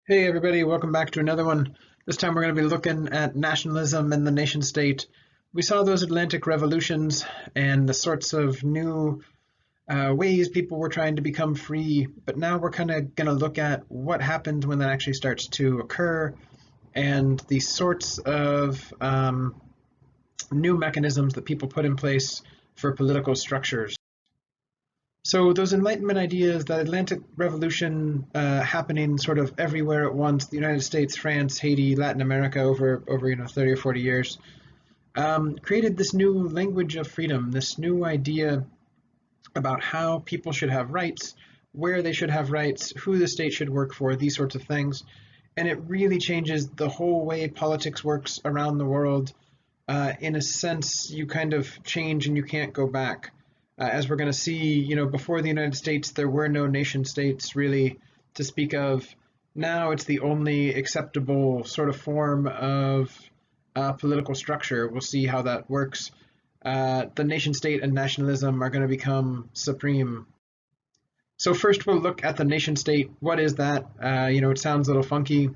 Hey everybody, welcome back to another one. This time we're going to be looking at nationalism and the nation state. We saw those Atlantic revolutions and the sorts of new ways people were trying to become free, but now we're kind of going to look at what happens when that actually starts to occur and the sorts of new mechanisms that people put in place for political structures. So those Enlightenment ideas, that Atlantic Revolution happening sort of everywhere at once, the United States, France, Haiti, Latin America over 30 or 40 years, created this new language of freedom, this new idea about how people should have rights, where they should have rights, who the state should work for, these sorts of things. And it really changes the whole way politics works around the world. In a sense, you kind of change and you can't go back. As we're going to see, before the United States, there were no nation states really to speak of. Now it's the only acceptable sort of form of political structure. We'll see how that works. The nation state and nationalism are going to become supreme. So first we'll look at the nation state. What is that? It sounds a little funky.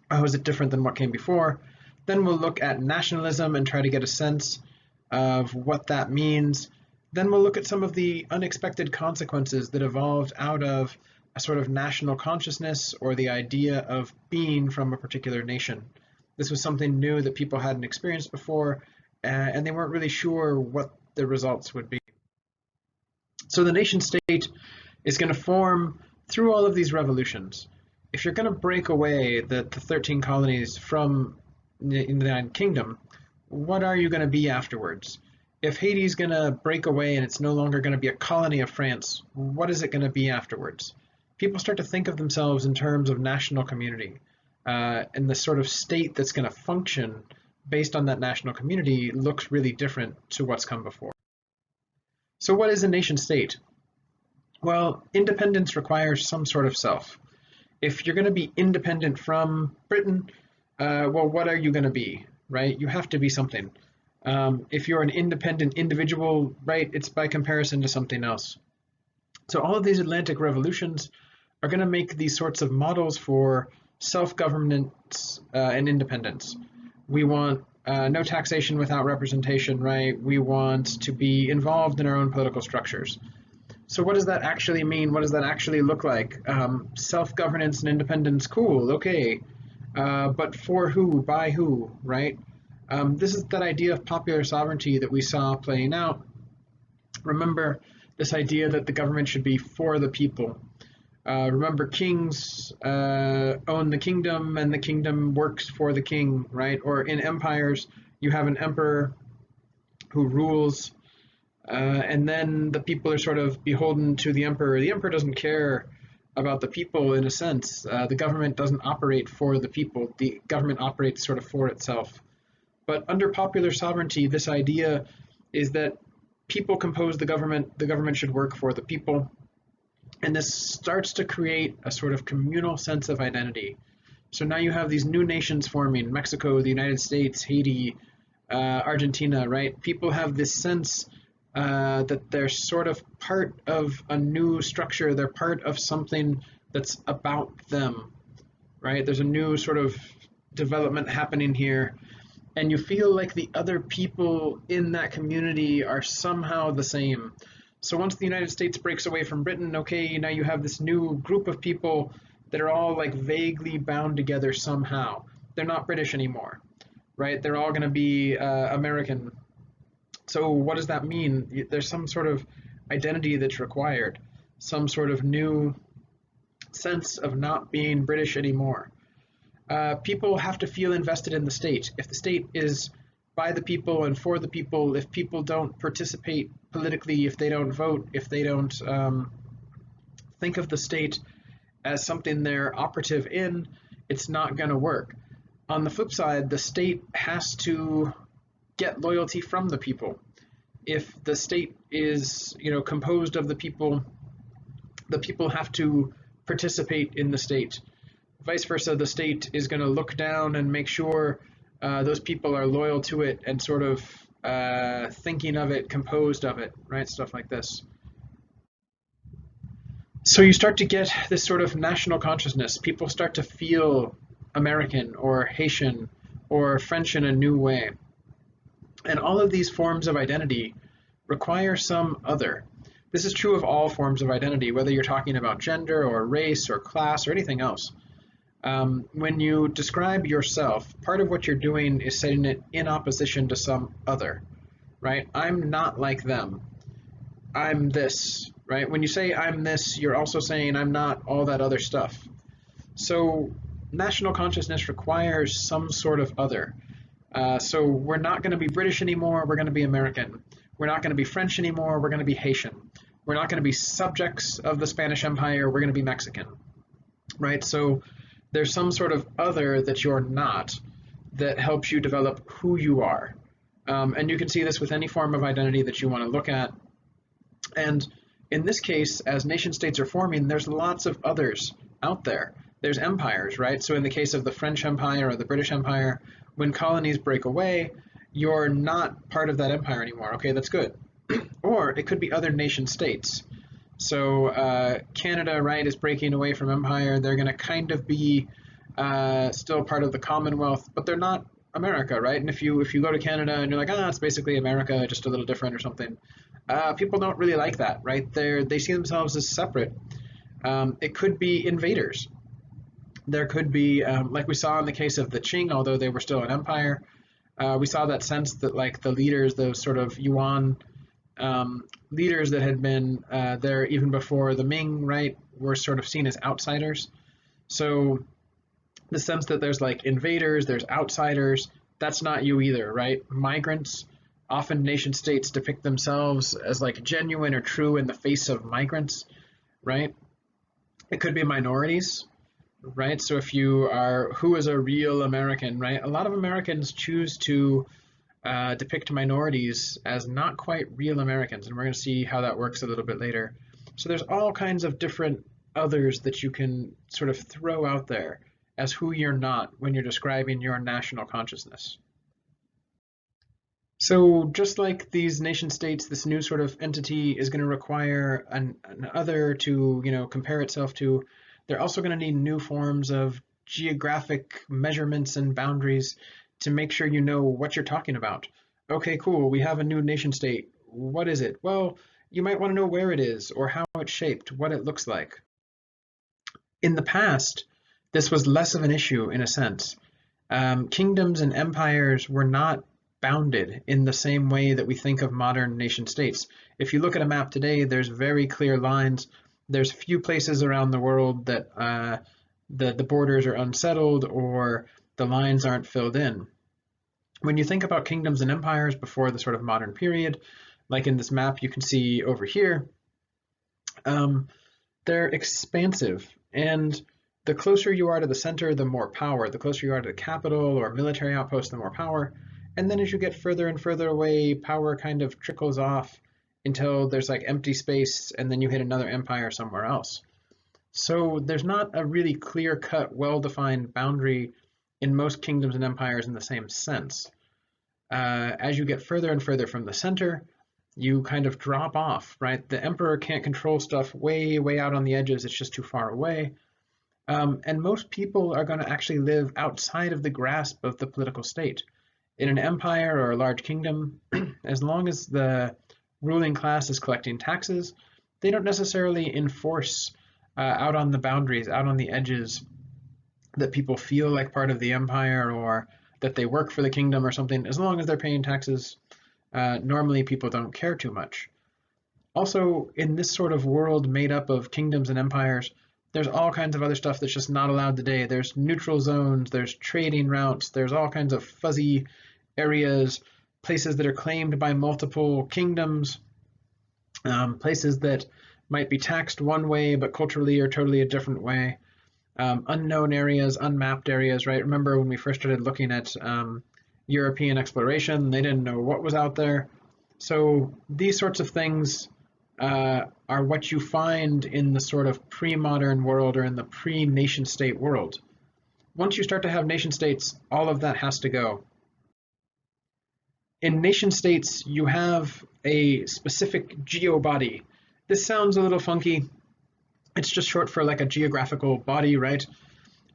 How is it different than what came before? Then we'll look at nationalism and try to get a sense of what that means. Then we'll look at some of the unexpected consequences that evolved out of a sort of national consciousness or the idea of being from a particular nation. This was something new that people hadn't experienced before, and they weren't really sure what the results would be. So the nation state is going to form through all of these revolutions. If you're going to break away the 13 colonies from the United Kingdom, what are you going to be afterwards? If Haiti's going to break away and it's no longer going to be a colony of France, what is it going to be afterwards? People start to think of themselves in terms of national community, and the sort of state that's going to function based on that national community looks really different to what's come before. So what is a nation state? Well, independence requires some sort of self. If you're going to be independent from Britain, well, what are you going to be, right? You have to be something. If you're an independent individual, right, it's by comparison to something else. So all of these Atlantic revolutions are going to make these sorts of models for self-governance and independence. We want no taxation without representation, right? We want to be involved in our own political structures. So what does that actually mean? What does that actually look like? Self-governance and independence, cool, okay. But for who, by who, right? This is that idea of popular sovereignty that we saw playing out. Remember this idea that the government should be for the people. Remember, kings own the kingdom and the kingdom works for the king, right? Or in empires, you have an emperor who rules, and then the people are sort of beholden to the emperor. The emperor doesn't care about the people in a sense. The government doesn't operate for the people. The government operates sort of for itself. But under popular sovereignty, this idea is that people compose the government should work for the people, and this starts to create a sort of communal sense of identity. So now you have these new nations forming, Mexico, the United States, Haiti, Argentina, right? People have this sense that they're sort of part of a new structure, they're part of something that's about them, right? There's a new sort of development happening here. And you feel like the other people in that community are somehow the same. So once the United States breaks away from Britain, okay, now you have this new group of people that are all like vaguely bound together somehow. They're not British anymore, right? They're all going to be American. So what does that mean? There's some sort of identity that's required, some sort of new sense of not being British anymore. People have to feel invested in the state. If the state is by the people and for the people, if people don't participate politically, if they don't vote, if they don't think of the state as something they're operative in, it's not going to work. On the flip side, the state has to get loyalty from the people. If the state is, composed of the people have to participate in the state. Vice versa, the state is going to look down and make sure those people are loyal to it and sort of thinking of it, composed of it, right? Stuff like this. So you start to get this sort of national consciousness. People start to feel American or Haitian or French in a new way. And all of these forms of identity require some other. This is true of all forms of identity, whether you're talking about gender or race or class or anything else. When you describe yourself, part of what you're doing is setting it in opposition to some other, right? I'm not like them. I'm this, right? When you say I'm this, you're also saying I'm not all that other stuff. So national consciousness requires some sort of other. So we're not going to be British anymore, we're going to be American. We're not going to be French anymore, we're going to be Haitian. We're not going to be subjects of the Spanish Empire, we're going to be Mexican, right? So there's some sort of other that you're not that helps you develop who you are. And you can see this with any form of identity that you want to look at. And in this case, as nation states are forming, there's lots of others out there. There's empires, right? So in the case of the French Empire or the British Empire, when colonies break away, you're not part of that empire anymore. Okay, that's good. Or it could be other nation states. So Canada, right, is breaking away from empire. They're going to kind of be still part of the Commonwealth, but they're not America, right? And if you go to Canada and you're like, it's basically America, just a little different or something, people don't really like that, right? They see themselves as separate. It could be invaders. There could be, like we saw in the case of the Qing, although they were still an empire, we saw that sense that like the leaders, those sort of Yuan leaders that had been there even before the Ming, right, were sort of seen as outsiders. So the sense that there's like invaders, there's outsiders, that's not you either, right? Migrants, often nation states depict themselves as like genuine or true in the face of migrants, right? It could be minorities, right? So if you are, who is a real American, right? A lot of Americans choose to depict minorities as not quite real Americans, and we're going to see how that works a little bit later. So there's all kinds of different others that you can sort of throw out there as who you're not when you're describing your national consciousness. So just like these nation states, this new sort of entity is going to require an other to, compare itself to. They're also going to need new forms of geographic measurements and boundaries to make sure you know what you're talking about. Okay, cool, we have a new nation state. What is it? Well, you might want to know where it is or how it's shaped, what it looks like. In the past, this was less of an issue in a sense. Kingdoms and empires were not bounded in the same way that we think of modern nation states. If you look at a map today, there's very clear lines. There's few places around the world that the borders are unsettled or the lines aren't filled in. When you think about kingdoms and empires before the sort of modern period, like in this map you can see over here, they're expansive, and the closer you are to the center, the more power. The closer you are to the capital or military outpost, the more power. And then as you get further and further away, power kind of trickles off until there's like empty space, and then you hit another empire somewhere else. So there's not a really clear-cut, well-defined boundary in most kingdoms and empires in the same sense. As you get further and further from the center, you kind of drop off, right? The emperor can't control stuff way, way out on the edges. It's just too far away. And most people are going to actually live outside of the grasp of the political state. In an empire or a large kingdom, as long as the ruling class is collecting taxes, they don't necessarily enforce out on the boundaries, out on the edges, that people feel like part of the empire or that they work for the kingdom or something. As long as they're paying taxes, normally people don't care too much. Also, in this sort of world made up of kingdoms and empires, there's all kinds of other stuff that's just not allowed today. There's neutral zones, there's trading routes, there's all kinds of fuzzy areas, places that are claimed by multiple kingdoms, places that might be taxed one way but culturally are totally a different way. Unknown areas, unmapped areas, right? Remember when we first started looking at European exploration, they didn't know what was out there. So these sorts of things are what you find in the sort of pre-modern world or in the pre-nation state world. Once you start to have nation states, all of that has to go. In nation states, you have a specific geobody. This sounds a little funky. It's just short for like a geographical body, right?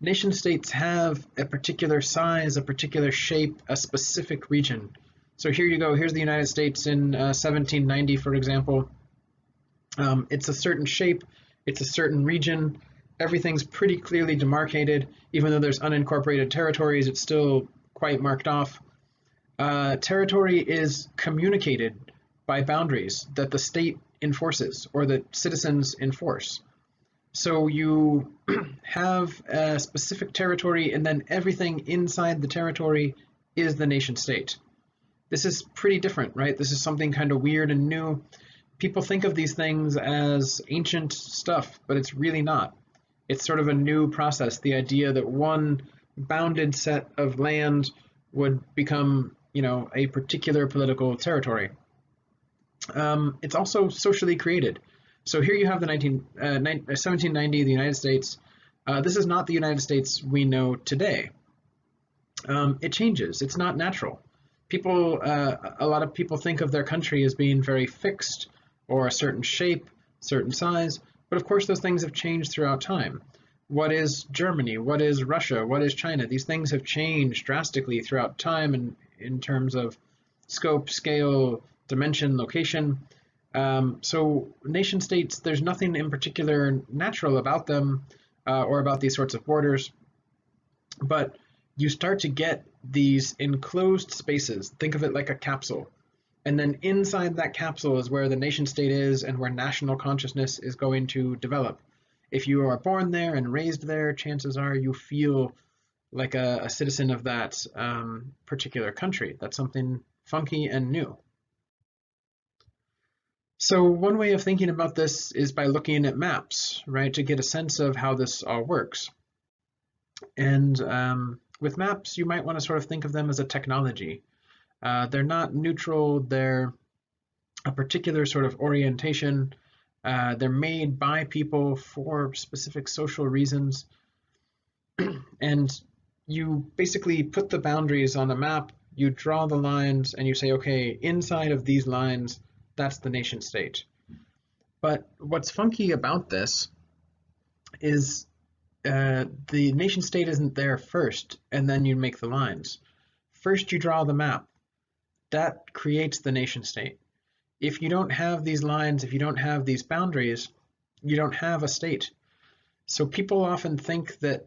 Nation states have a particular size, a particular shape, a specific region. So here you go, here's the United States in 1790, for example. It's a certain shape, it's a certain region, everything's pretty clearly demarcated. Even though there's unincorporated territories, it's still quite marked off. Territory is communicated by boundaries that the state enforces or that citizens enforce. So you have a specific territory, and then everything inside the territory is the nation state. This is pretty different, right? This is something kind of weird and new. People think of these things as ancient stuff, but it's really not. It's sort of a new process, the idea that one bounded set of land would become, a particular political territory. It's also socially created. So here you have the 1790, the United States. This is not the United States we know today. It changes. It's not natural. A lot of people think of their country as being very fixed, or a certain shape, certain size, but of course those things have changed throughout time. What is Germany? What is Russia? What is China? These things have changed drastically throughout time and in terms of scope, scale, dimension, location. So nation states, there's nothing in particular natural about them or about these sorts of borders, but you start to get these enclosed spaces. Think of it like a capsule. And then inside that capsule is where the nation state is and where national consciousness is going to develop. If you are born there and raised there, chances are you feel like a citizen of that particular country. That's something funky and new. So one way of thinking about this is by looking at maps, right, to get a sense of how this all works. And with maps, you might want to sort of think of them as a technology. They're not neutral, they're a particular sort of orientation. They're made by people for specific social reasons. And you basically put the boundaries on a map, you draw the lines, and you say, okay, inside of these lines, that's the nation state. But what's funky about this is the nation state isn't there first, and then you make the lines. First, you draw the map. That creates the nation state. If you don't have these lines, if you don't have these boundaries, you don't have a state. So people often think that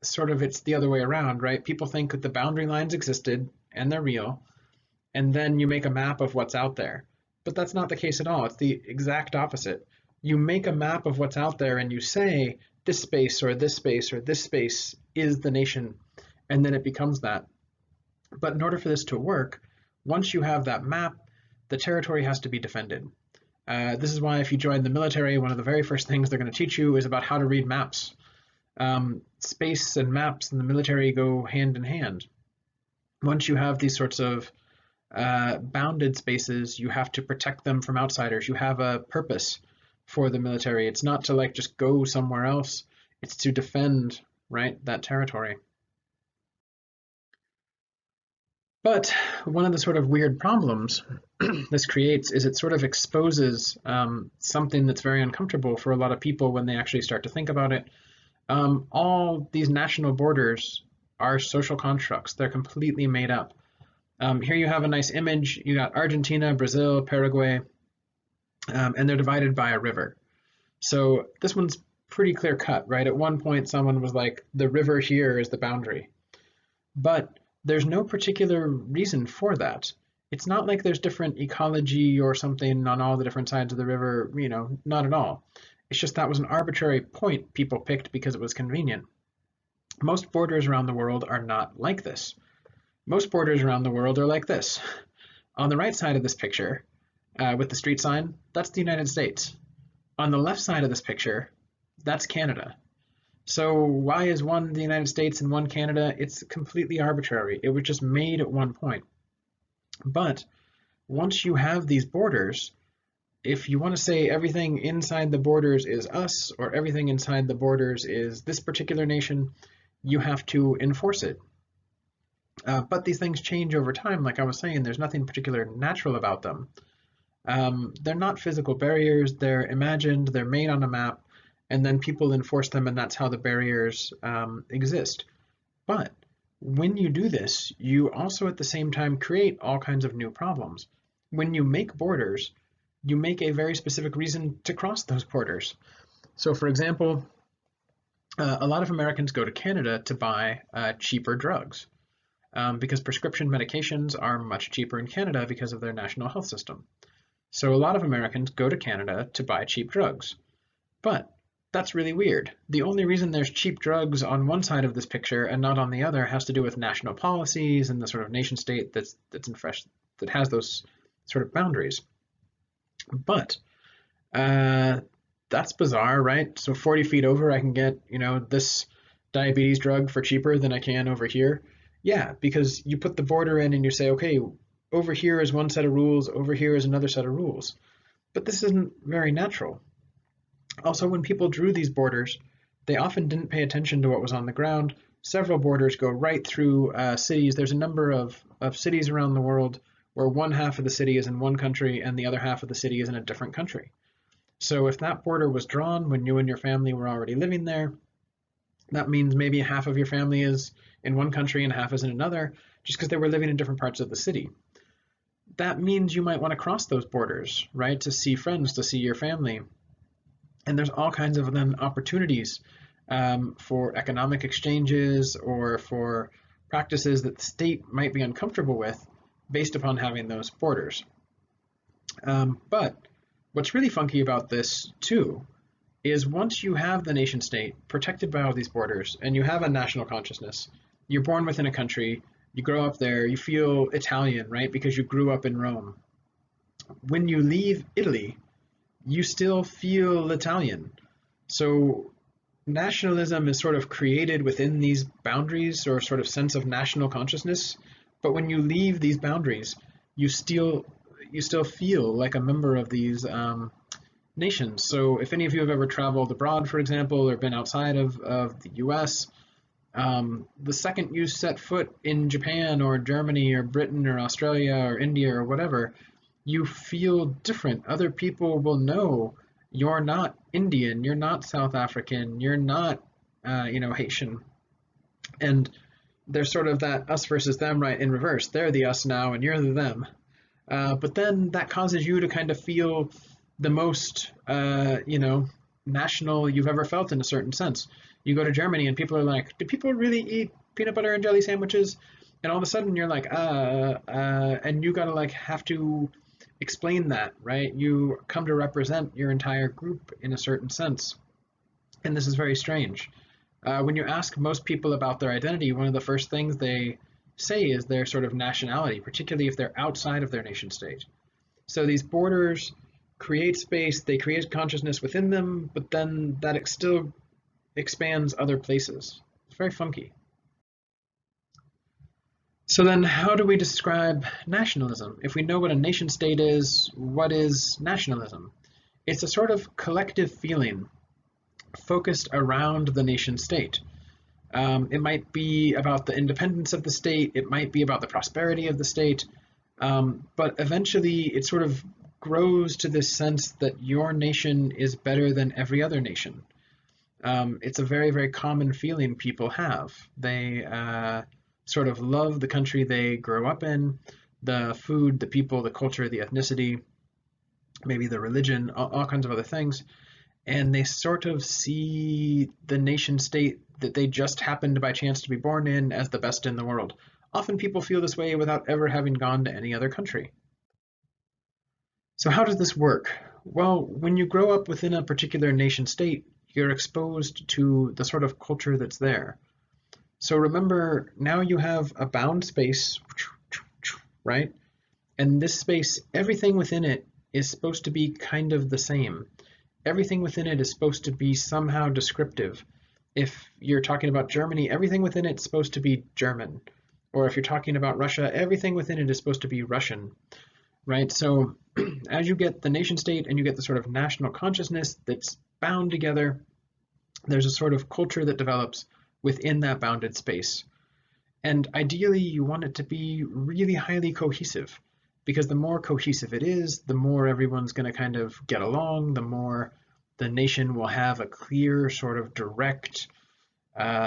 sort of it's the other way around, right? People think that the boundary lines existed and they're real, and then you make a map of what's out there. But that's not the case at all. It's the exact opposite. You make a map of what's out there and you say this space or this space or this space is the nation, and then it becomes that. But in order for this to work, once you have that map, the territory has to be defended. This is why if you join the military, one of the very first things they're going to teach you is about how to read maps. Space and maps in the military go hand in hand. Once you have these sorts of bounded spaces, you have to protect them from outsiders. You have a purpose for the military. It's not to like just go somewhere else. It's to defend, right, that territory. But one of the sort of weird problems this creates is it sort of exposes something that's very uncomfortable for a lot of people when they actually start to think about it. All these national borders are social constructs. They're completely made up. Here you have a nice image. You got Argentina, Brazil, Paraguay, and they're divided by a river. So this one's pretty clear cut, right? At one point, someone was like, the river here is the boundary. But there's no particular reason for that. It's not like there's different ecology or something on all the different sides of the river, not at all. It's just that was an arbitrary point people picked because it was convenient. Most borders around the world are not like this. Most borders around the world are like this. On the right side of this picture, with the street sign, that's the United States. On the left side of this picture, that's Canada. So why is one the United States and one Canada? It's completely arbitrary. It was just made at one point. But once you have these borders, if you want to say everything inside the borders is us or everything inside the borders is this particular nation, you have to enforce it. But these things change over time. Like I was saying, there's nothing particular natural about them. They're not physical barriers, they're imagined, they're made on a map, and then people enforce them, and that's how the barriers exist. But when you do this, you also at the same time create all kinds of new problems. When you make borders, you make a very specific reason to cross those borders. So, for example, a lot of Americans go to Canada to buy cheaper drugs because prescription medications are much cheaper in Canada because of their national health system. So, a lot of Americans go to Canada to buy cheap drugs. But that's really weird. The only reason there's cheap drugs on one side of this picture and not on the other has to do with national policies and the sort of nation state that has those sort of boundaries. But that's bizarre, right? So 40 feet over, I can get, this diabetes drug for cheaper than I can over here. Yeah, because you put the border in and you say, okay, over here is one set of rules, over here is another set of rules. But this isn't very natural. Also, when people drew these borders, they often didn't pay attention to what was on the ground. Several borders go right through cities. There's a number of cities around the world where one half of the city is in one country and the other half of the city is in a different country. So if that border was drawn when you and your family were already living there, that means maybe half of your family is in one country and half is in another, just because they were living in different parts of the city. That means you might want to cross those borders, right, to see friends, to see your family. And there's all kinds of then opportunities for economic exchanges or for practices that the state might be uncomfortable with based upon having those borders. But what's really funky about this too is once you have the nation state protected by all these borders and you have a national consciousness, you're born within a country, you grow up there, you feel Italian, right, because you grew up in Rome. When you leave Italy, you still feel Italian. So nationalism is sort of created within these boundaries or sort of sense of national consciousness. But when you leave these boundaries, you still feel like a member of these nations. So if any of you have ever traveled abroad, for example, or been outside of the US, the second you set foot in Japan or Germany or Britain or Australia or India or whatever, you feel different. Other people will know you're not Indian, you're not South African, you're not, Haitian. And there's sort of that us versus them, right, in reverse. They're the us now and you're the them. But then that causes you to kind of feel the most, national you've ever felt in a certain sense. You go to Germany and people are like, do people really eat peanut butter and jelly sandwiches? And all of a sudden you're like, and you gotta have to explain that, right? You come to represent your entire group in a certain sense. And this is very strange. When you ask most people about their identity, one of the first things they say is their sort of nationality, particularly if they're outside of their nation state. So these borders create space, they create consciousness within them, but then that still expands other places. It's very funky. So then how do we describe nationalism? If we know what a nation state is, what is nationalism? It's a sort of collective feeling focused around the nation state. It might be about the independence of the state, it might be about the prosperity of the state, but eventually it sort of grows to this sense that your nation is better than every other nation. It's a very, very common feeling people have. They sort of love the country they grow up in, the food, the people, the culture, the ethnicity, maybe the religion, all kinds of other things. And they sort of see the nation state that they just happened by chance to be born in as the best in the world. Often people feel this way without ever having gone to any other country. So how does this work? Well, when you grow up within a particular nation state, you're exposed to the sort of culture that's there. So remember, now you have a bound space, right? And this space, everything within it is supposed to be kind of the same. Everything within it is supposed to be somehow descriptive. If you're talking about Germany, everything within it is supposed to be German. Or if you're talking about Russia, everything within it is supposed to be Russian, right? So as you get the nation state and you get the sort of national consciousness that's bound together, there's a sort of culture that develops within that bounded space. And ideally, you want it to be really highly cohesive. because the more cohesive it is, the more everyone's going to kind of get along, the more the nation will have a clear sort of direct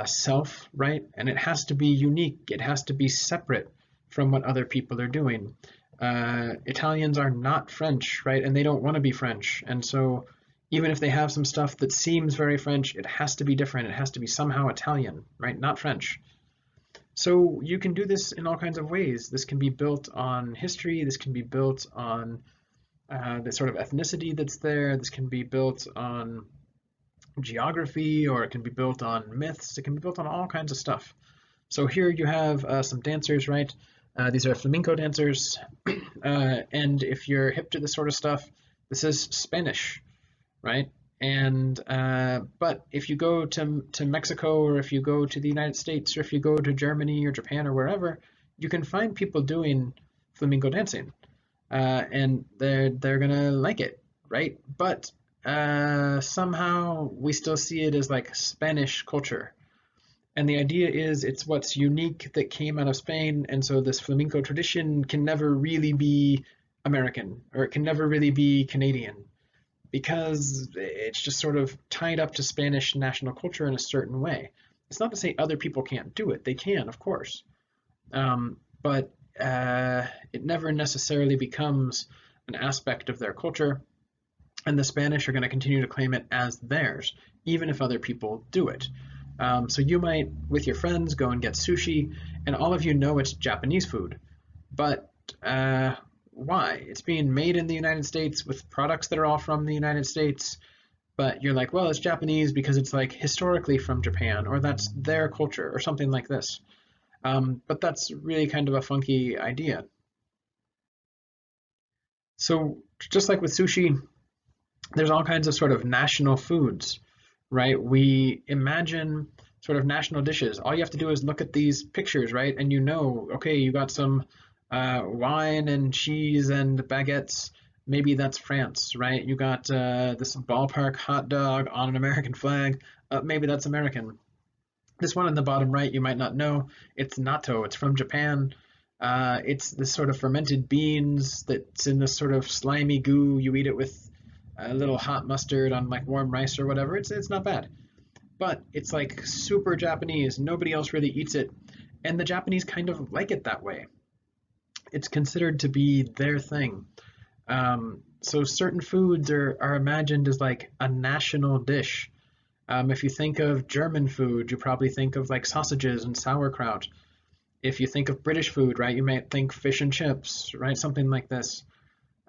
self, right? And it has to be unique. It has to be separate from what other people are doing. Italians are not French, right? And they don't want to be French. And so even if they have some stuff that seems very French, it has to be different. It has to be somehow Italian, right? Not French. So you can do this in all kinds of ways. This can be built on history. This can be built on the sort of ethnicity that's there. This can be built on geography, or it can be built on myths. It can be built on all kinds of stuff. So here you have some dancers, right? These are flamenco dancers. And if you're hip to this sort of stuff, this is Spanish, right? And but if you go to Mexico, or if you go to the United States, or if you go to Germany or Japan or wherever, you can find people doing flamenco dancing, and they're gonna like it, right? But somehow we still see it as like Spanish culture. And the idea is it's what's unique that came out of Spain, and so this flamenco tradition can never really be American, or it can never really be Canadian, because it's just sort of tied up to Spanish national culture in a certain way. It's not to say other people can't do it. They can, of course. But it never necessarily becomes an aspect of their culture, and the Spanish are going to continue to claim it as theirs, even if other people do it. So you might, with your friends, go and get sushi, and all of you know it's Japanese food, but why? It's being made in the United States with products that are all from the United States, but you're like, well, it's Japanese because it's like historically from Japan, or that's their culture, or something like this. But that's really kind of a funky idea. So just like with sushi, there's all kinds of sort of national foods, right? We imagine sort of national dishes. All you have to do is look at these pictures, right? And you know, okay, you got some wine and cheese and baguettes. Maybe that's France, right? You got this ballpark hot dog on an American flag. Maybe that's American. This one in the bottom right, you might not know. It's natto. It's from Japan. It's this sort of fermented beans that's in this sort of slimy goo. You eat it with a little hot mustard on like warm rice or whatever. It's not bad, but it's like super Japanese. Nobody else really eats it, and the Japanese kind of like it that way. It's considered to be their thing. So certain foods are imagined as like a national dish. If you think of German food, you probably think of like sausages and sauerkraut. If you think of British food, right, you might think fish and chips, right, something like this.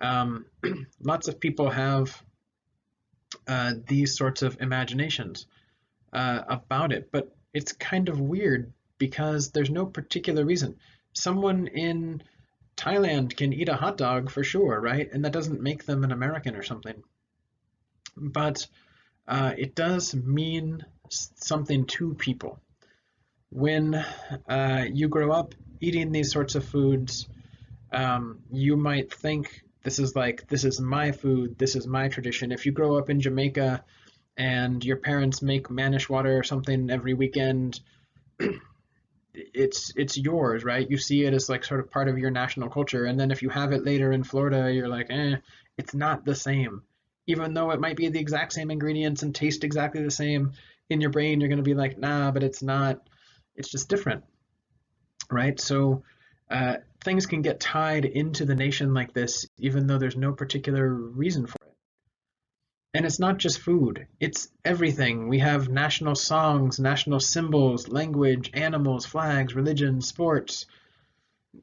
Lots of people have these sorts of imaginations about it, but it's kind of weird because there's no particular reason. Someone in Thailand can eat a hot dog for sure, right? And that doesn't make them an American or something. But it does mean something to people. When you grow up eating these sorts of foods, you might think this is my food, this is my tradition. If you grow up in Jamaica and your parents make manish water or something every weekend, it's yours, right? You see it as like sort of part of your national culture. And then if you have it later in Florida, you're like, it's not the same. Even though it might be the exact same ingredients and taste exactly the same, in your brain you're going to be like, nah, but it's not. It's just different, right? So things can get tied into the nation like this, even though there's no particular reason for it. And it's not just food, it's everything. We have national songs, national symbols, language, animals, flags, religion, sports,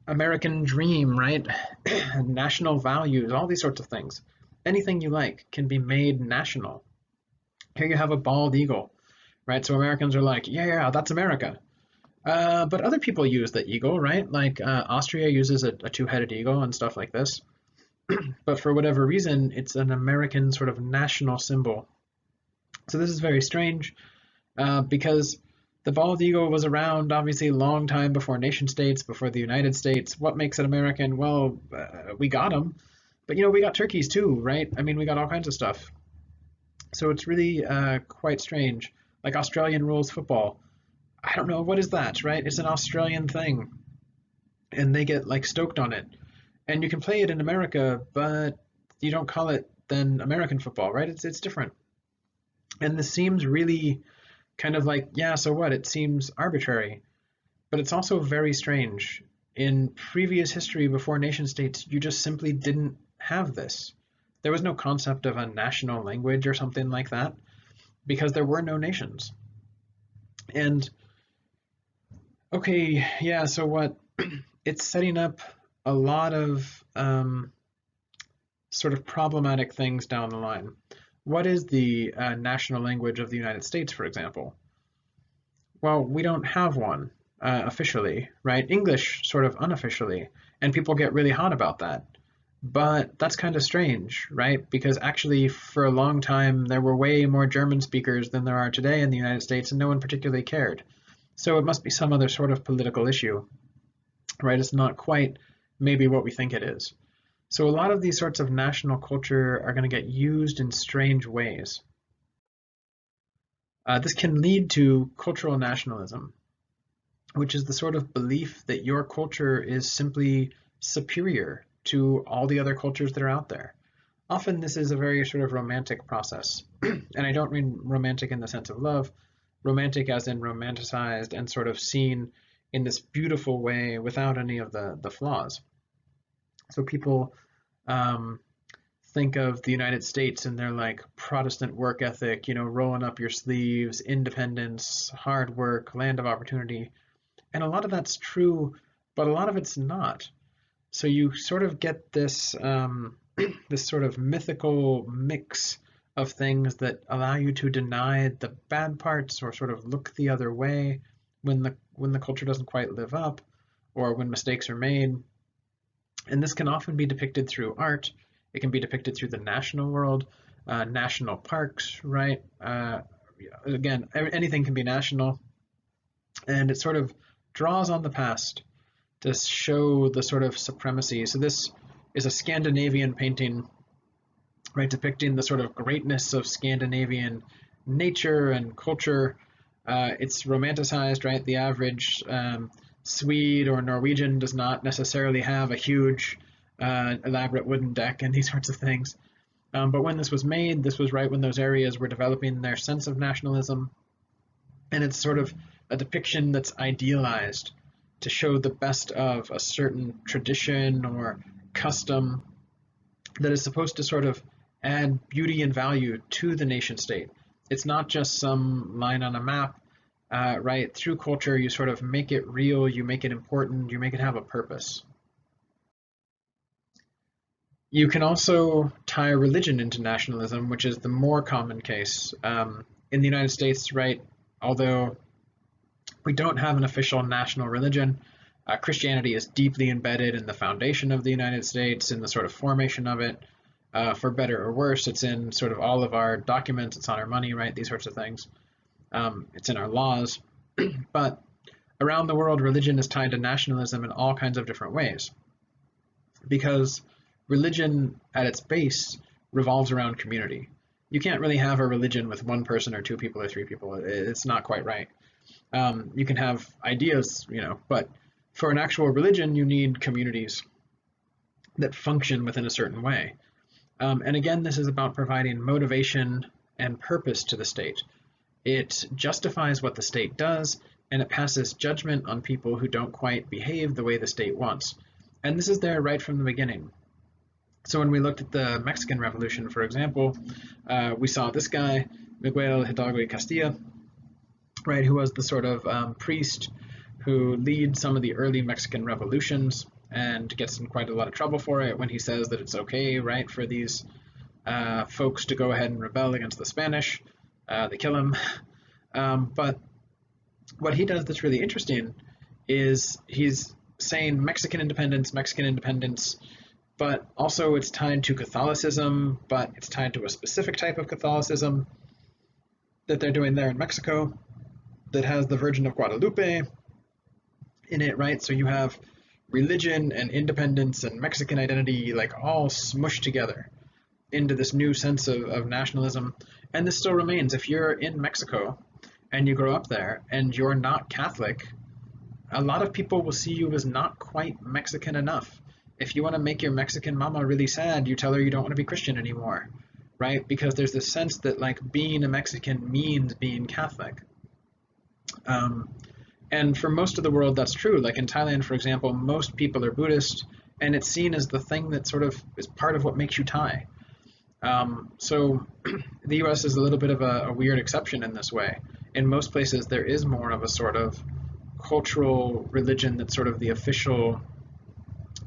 American dream, right? National values, all these sorts of things. Anything you like can be made national. Here you have a bald eagle, right? So Americans are like, yeah, that's America. But other people use the eagle, right? Like Austria uses a two-headed eagle and stuff like this. But for whatever reason, it's an American sort of national symbol. So this is very strange because the bald eagle was around obviously a long time before nation states, before the United States. What makes it American? Well, we got them. But we got turkeys too, right? I mean, we got all kinds of stuff. So it's really quite strange. Like Australian rules football. I don't know, what is that, right? It's an Australian thing. And they get like stoked on it. And you can play it in America, but you don't call it then American football, right? It's different. And this seems really kind of like, yeah, so what? It seems arbitrary, but it's also very strange. In previous history before nation states, you just simply didn't have this. There was no concept of a national language or something like that because there were no nations. And okay, yeah, so what? It's setting up a lot of sort of problematic things down the line. What is the national language of the United States, for example? Well, we don't have one officially, right? English sort of unofficially, and people get really hot about that. But that's kind of strange, right? Because actually, for a long time, there were way more German speakers than there are today in the United States, and no one particularly cared. So it must be some other sort of political issue, right? It's not quite maybe what we think it is. So a lot of these sorts of national culture are going to get used in strange ways. This can lead to cultural nationalism, which is the sort of belief that your culture is simply superior to all the other cultures that are out there. Often this is a very sort of romantic process. And I don't mean romantic in the sense of love, romantic as in romanticized and sort of seen in this beautiful way without any of the flaws. So people um, think of the United States and their like Protestant work ethic, rolling up your sleeves, independence, hard work, land of opportunity. And a lot of that's true, but a lot of it's not. So you sort of get this this sort of mythical mix of things that allow you to deny the bad parts or sort of look the other way when the culture doesn't quite live up or when mistakes are made. And this can often be depicted through art. It can be depicted through the national world, national parks, right? Again, anything can be national, and it sort of draws on the past to show the sort of supremacy. So this is a Scandinavian painting, right, depicting the sort of greatness of Scandinavian nature and culture. It's romanticized, right? The average Swede or Norwegian does not necessarily have a huge, elaborate wooden deck and these sorts of things. But when this was made, this was right when those areas were developing their sense of nationalism. And it's sort of a depiction that's idealized to show the best of a certain tradition or custom that is supposed to sort of add beauty and value to the nation state. It's not just some line on a map, right? Through culture, you sort of make it real, you make it important, you make it have a purpose. You can also tie religion into nationalism, which is the more common case. In the United States, right, although we don't have an official national religion, Christianity is deeply embedded in the foundation of the United States, in the sort of formation of it. For better or worse, it's in sort of all of our documents, it's on our money, right? These sorts of things. It's in our laws. But around the world, religion is tied to nationalism in all kinds of different ways. Because religion at its base revolves around community. You can't really have a religion with one person or two people or three people. It's not quite right. You can have ideas, but for an actual religion, you need communities that function within a certain way. And again, this is about providing motivation and purpose to the state. It justifies what the state does, and it passes judgment on people who don't quite behave the way the state wants. And this is there right from the beginning. So when we looked at the Mexican Revolution, for example, we saw this guy, Miguel Hidalgo y Castilla, right, who was the sort of priest who leads some of the early Mexican revolutions and gets in quite a lot of trouble for it when he says that it's okay, right, for these folks to go ahead and rebel against the Spanish. They kill him. But what he does that's really interesting is he's saying Mexican independence, but also it's tied to Catholicism, but it's tied to a specific type of Catholicism that they're doing there in Mexico that has the Virgin of Guadalupe in it, right? So you have religion and independence and Mexican identity like all smushed together into this new sense of nationalism. And this still remains. If you're in Mexico and you grow up there and you're not Catholic, a lot of people will see you as not quite Mexican enough. If you want to make your Mexican mama really sad, you tell her you don't want to be Christian anymore, right? Because there's this sense that like being a Mexican means being Catholic. Um, and for most of the world, that's true. Like in Thailand, for example, most people are Buddhist, and it's seen as the thing that sort of is part of what makes you Thai. So the US is a little bit of a weird exception in this way. In most places, there is more of a sort of cultural religion that's sort of the official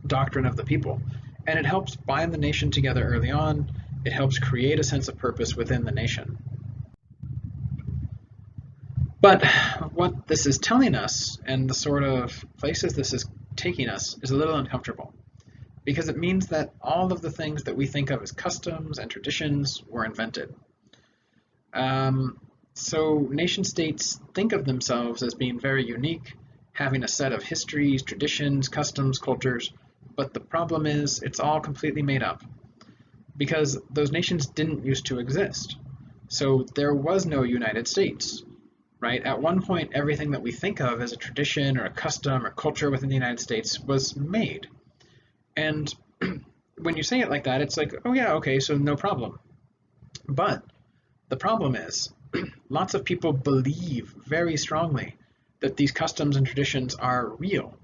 doctrine of the people. And it helps bind the nation together early on. It helps create a sense of purpose within the nation. But what this is telling us and the sort of places this is taking us is a little uncomfortable because it means that all of the things that we think of as customs and traditions were invented. So nation states think of themselves as being very unique, having a set of histories, traditions, customs, cultures, but the problem is it's all completely made up because those nations didn't used to exist. So there was no United States, right? At one point, everything that we think of as a tradition or a custom or culture within the United States was made. And when you say it like that, it's like, oh yeah, okay, so no problem. But the problem is lots of people believe very strongly that these customs and traditions are real.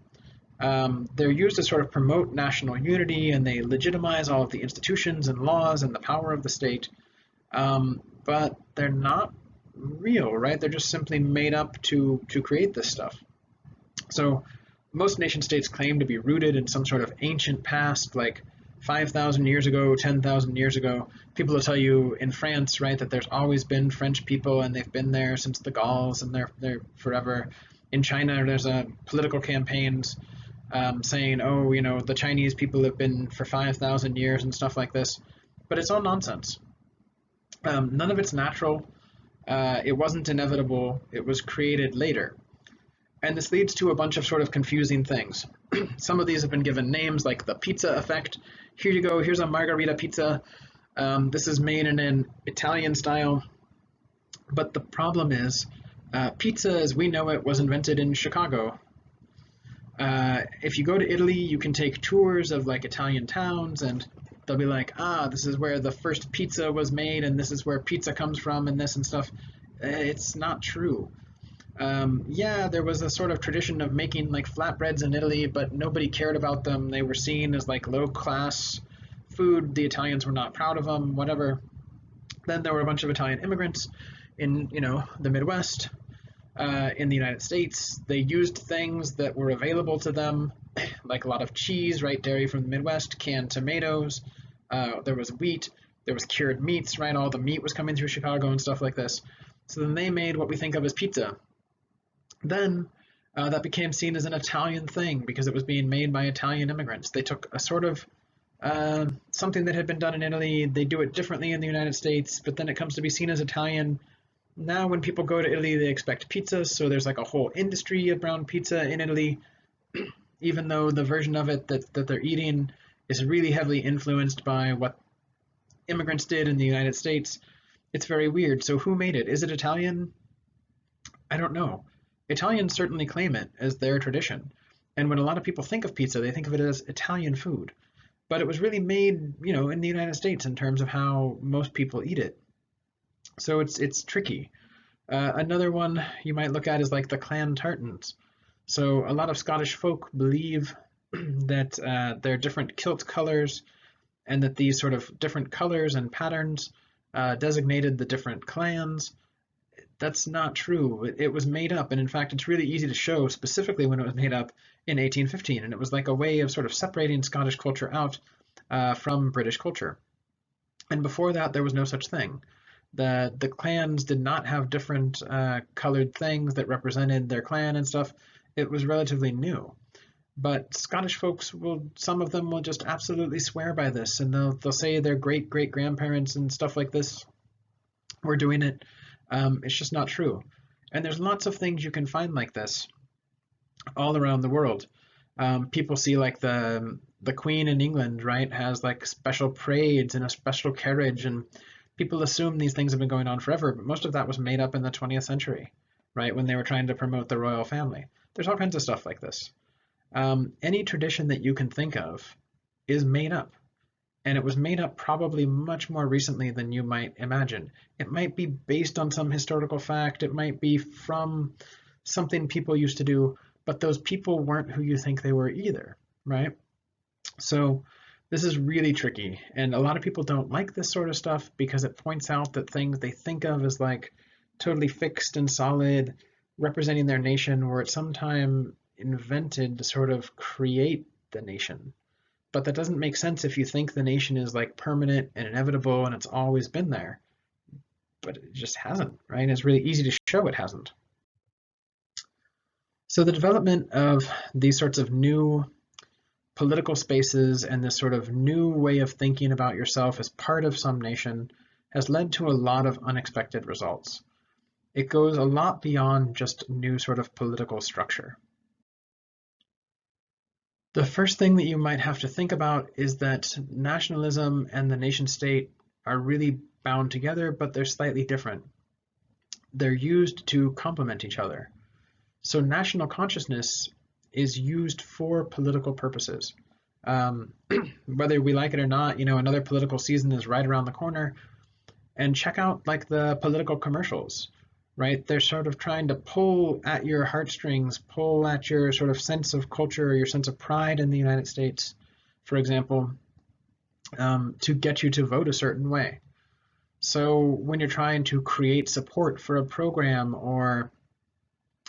They're used to sort of promote national unity, and they legitimize all of the institutions and laws and the power of the state, but they're not real, right? They're just simply made up to create this stuff. So most nation states claim to be rooted in some sort of ancient past, like 5,000 years ago, 10,000 years ago. People will tell you in France, right, that there's always been French people and they've been there since the Gauls and they're forever. In China, there's political campaigns saying, oh, you know, the Chinese people have been for 5,000 years and stuff like this. But it's all nonsense. None of it's natural. It wasn't inevitable. It was created later. And this leads to a bunch of sort of confusing things. Some of these have been given names like the pizza effect. Here you go, here's a margarita pizza. This is made in an Italian style. But the problem is, pizza as we know it was invented in Chicago. If you go to Italy, you can take tours of like Italian towns and they'll be like, this is where the first pizza was made and this is where pizza comes from and this and stuff. It's not true. Yeah, there was a sort of tradition of making like flatbreads in Italy, but nobody cared about them. They were seen as like low-class food. The Italians were not proud of them, whatever. Then there were a bunch of Italian immigrants in, you know, the Midwest, in the United States. They used things that were available to them, like a lot of cheese, right, dairy from the Midwest, canned tomatoes. There was wheat, there was cured meats, right? All the meat was coming through Chicago and stuff like this. So then they made what we think of as pizza. Then that became seen as an Italian thing because it was being made by Italian immigrants. They took a sort of something that had been done in Italy, they do it differently in the United States, but then it comes to be seen as Italian. Now when people go to Italy, they expect pizza, so there's like a whole industry of brown pizza in Italy, even though the version of it that they're eating is really heavily influenced by what immigrants did in the United States. It's very weird. So who made it? Is it Italian? I don't know. Italians certainly claim it as their tradition. And when a lot of people think of pizza, they think of it as Italian food. But it was really made, you know, in the United States in terms of how most people eat it. So it's tricky. Another one you might look at is like the clan tartans. So a lot of Scottish folk believe that there are different kilt colors and that these sort of different colors and patterns designated the different clans. That's not true. It was made up, and in fact, it's really easy to show specifically when it was made up in 1815, and it was like a way of sort of separating Scottish culture out from British culture. And before that, there was no such thing. The clans did not have different colored things that represented their clan and stuff. It was relatively new. But Scottish folks some of them will just absolutely swear by this, and they'll say their great-great-grandparents and stuff like this were doing it. It's just not true. And there's lots of things you can find like this all around the world. People see like the Queen in England, right, has like special parades and a special carriage, and people assume these things have been going on forever, but most of that was made up in the 20th century, right, when they were trying to promote the royal family. There's all kinds of stuff like this. Any tradition that you can think of is made up. And it was made up probably much more recently than you might imagine. It might be based on some historical fact, it might be from something people used to do, but those people weren't who you think they were either, right? So this is really tricky, and a lot of people don't like this sort of stuff because it points out that things they think of as like totally fixed and solid, representing their nation, were at some time invented to sort of create the nation. But that doesn't make sense if you think the nation is like permanent and inevitable and it's always been there. But it just hasn't, right? And it's really easy to show it hasn't. So the development of these sorts of new political spaces and this sort of new way of thinking about yourself as part of some nation has led to a lot of unexpected results. It goes a lot beyond just new sort of political structure. The first thing that you might have to think about is that nationalism and the nation state are really bound together, but they're slightly different. They're used to complement each other. So national consciousness is used for political purposes. Whether we like it or not, another political season is right around the corner, and check out like the political commercials, right? They're sort of trying to pull at your heartstrings, pull at your sort of sense of culture, your sense of pride in the United States, for example, to get you to vote a certain way. So when you're trying to create support for a program, or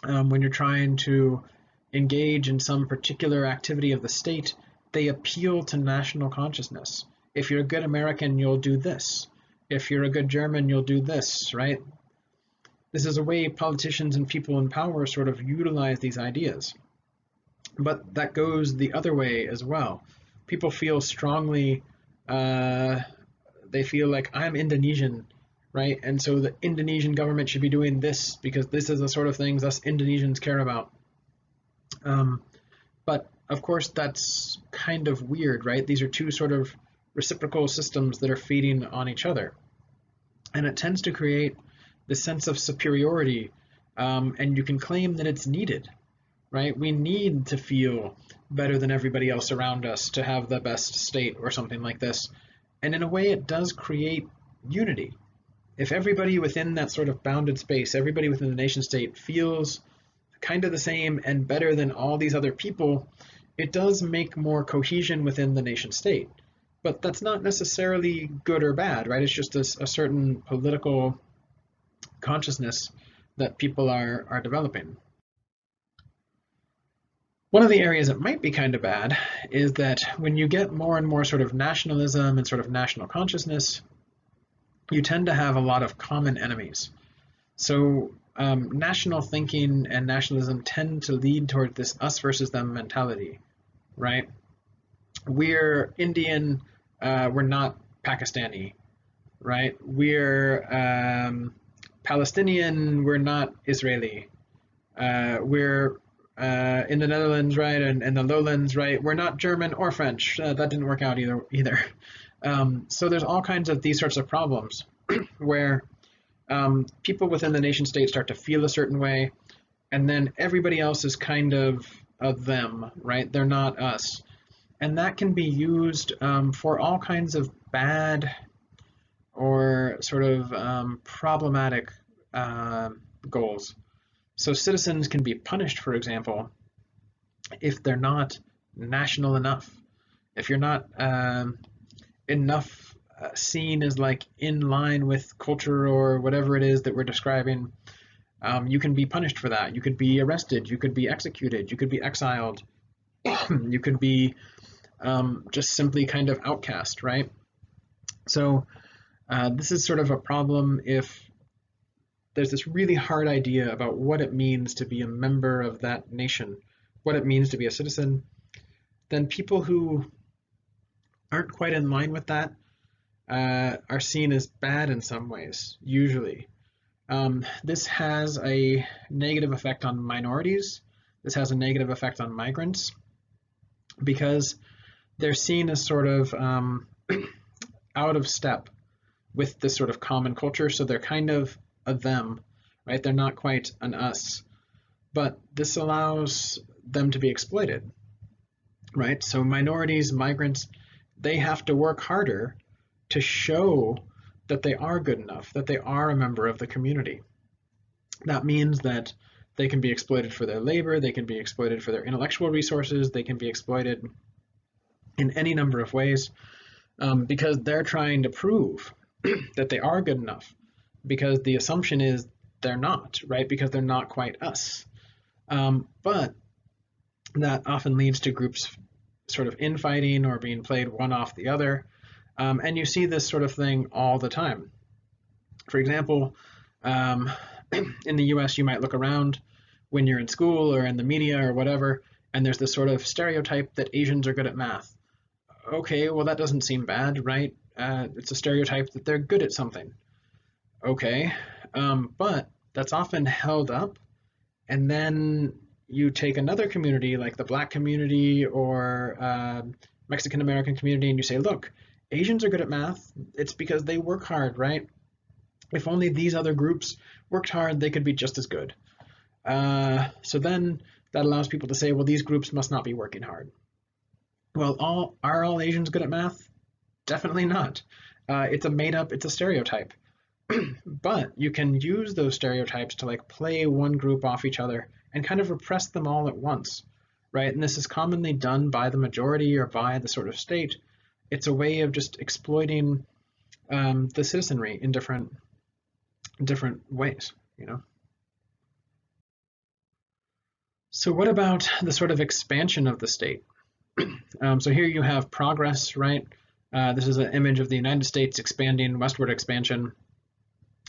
when you're trying to engage in some particular activity of the state, they appeal to national consciousness. If you're a good American, you'll do this. If you're a good German, you'll do this, right? This is a way politicians and people in power sort of utilize these ideas. But that goes the other way as well. People feel strongly, they feel like I'm Indonesian, right? And so the Indonesian government should be doing this because this is the sort of things us Indonesians care about. But of course, that's kind of weird, right? These are two sort of reciprocal systems that are feeding on each other. And it tends to create this sense of superiority, and you can claim that it's needed, right? We need to feel better than everybody else around us to have the best state or something like this. And in a way, it does create unity. If everybody within that sort of bounded space, everybody within the nation state feels kind of the same and better than all these other people, it does make more cohesion within the nation state. But that's not necessarily good or bad, right? It's just a certain political consciousness that people are developing. One of the areas that might be kind of bad is that when you get more and more sort of nationalism and sort of national consciousness, you tend to have a lot of common enemies. So national thinking and nationalism tend to lead toward this us versus them mentality, right? We're Indian, we're not Pakistani, right? We're Palestinian, we're not Israeli. We're in the Netherlands, right, and the lowlands, right? We're not German or French. That didn't work out either. So there's all kinds of these sorts of problems where people within the nation state start to feel a certain way, and then everybody else is kind of them, right? They're not us. And that can be used for all kinds of bad or sort of problematic goals. So citizens can be punished, for example, if they're not national enough. If you're not enough seen as like in line with culture or whatever it is that we're describing, you can be punished for that. You could be arrested, you could be executed, you could be exiled, you could be just simply kind of outcast, right? So this is sort of a problem if there's this really hard idea about what it means to be a member of that nation, what it means to be a citizen. Then people who aren't quite in line with that are seen as bad in some ways, usually. This has a negative effect on minorities. This has a negative effect on migrants because they're seen as sort of out of step with this sort of common culture. So they're kind of a them, right? They're not quite an us, but this allows them to be exploited, right? So minorities, migrants, they have to work harder to show that they are good enough, that they are a member of the community. That means that they can be exploited for their labor, they can be exploited for their intellectual resources, they can be exploited in any number of ways, because they're trying to prove that they are good enough, because the assumption is they're not, right? Because they're not quite us. But that often leads to groups sort of infighting or being played one off the other. And you see this sort of thing all the time. For example, in the US, you might look around when you're in school or in the media or whatever, and there's this sort of stereotype that Asians are good at math. Okay, well, that doesn't seem bad, right? It's a stereotype that they're good at something. Okay, but that's often held up, and then you take another community like the Black community or Mexican American community, and you say, look, Asians are good at math. It's because they work hard, right? If only these other groups worked hard, they could be just as good. So then that allows people to say, well, these groups must not be working hard. Well, are all Asians good at math? Definitely not. It's a stereotype. But you can use those stereotypes to like play one group off each other and kind of repress them all at once, right? And this is commonly done by the majority or by the sort of state. It's a way of just exploiting the citizenry in different ways, you know? So what about the sort of expansion of the state? So here you have progress, right? This is an image of the United States expanding, westward expansion.